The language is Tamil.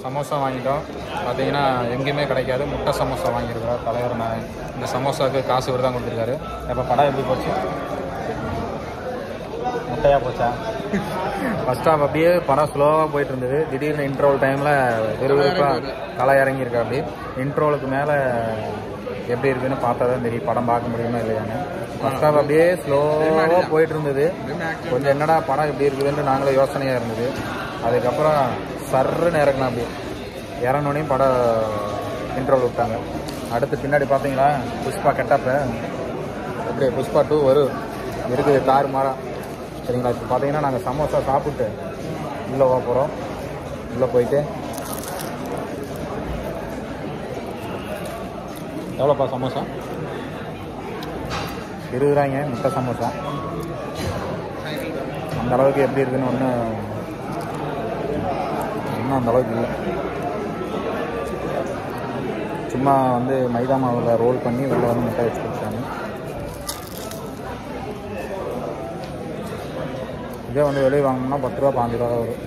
சமோசா வாங்கிட்டோம். பார்த்தீங்கன்னா எங்கேயுமே கிடைக்காது. முட்டை சமோசா வாங்கியிருக்கிறோம். தலைவர் நான் இந்த சமோசாவுக்கு காசு இவர் தான் கொடுத்துருக்காரு. இப்போ படம் எப்படி போச்சு? முட்டையாக போச்சா? ஃபஸ்ட் ஹாஃப் அப்படியே படம் ஸ்லோவாக போயிட்டு இருந்தது. திடீர்னு இன்ட்ரோல் டைமில் விறுவிறுப்பாக களை இறங்கியிருக்கா. அப்படி இன்ட்ரோலுக்கு மேலே எப்படி இருக்குன்னு பார்த்தா தான் தெரியும் படம் பார்க்க முடியுமா இல்லையான்னு. ஃபஸ்ட் ஹாஃப் அப்படியே ஸ்லோவாக போயிட்டு இருந்தது. கொஞ்சம் என்னடா படம் எப்படி இருக்குதுன்னு நாங்களும் யோசனையாக இருந்தது. அதுக்கப்புறம் சர்ன்னு இறக்கலாம். அப்படி இறங்கினோடனையும் படம் இன்ட்ரோல் விட்டாங்க. அடுத்து பின்னாடி பார்த்தீங்களா புஷ்பா கெட்டப்ப எப்படி புஷ்பா 2 வரும் இருக்குது தாறு மாறா. சரிங்களா? இப்போ பார்த்தீங்கன்னா நாங்கள் சமோசா சாப்பிட்டு உள்ளே போகிறோம். உள்ளே போயிட்டு எவ்வளோப்பா சமோசா? 20 ரூபாய்ங்க முட்டை சமோசா. அந்த அளவுக்கு எப்படி இருக்குன்னு ஒன்றும் அந்த அளவுக்கு இல்லை. சும்மா வந்து மைதா மாவில் ரோல் பண்ணி உள்ளே வந்து முட்டை வச்சு கொடுத்தாங்க. இதே வந்து வெளியே வாங்கினோம்னா 10 ரூபா 15 ரூபா வரும்.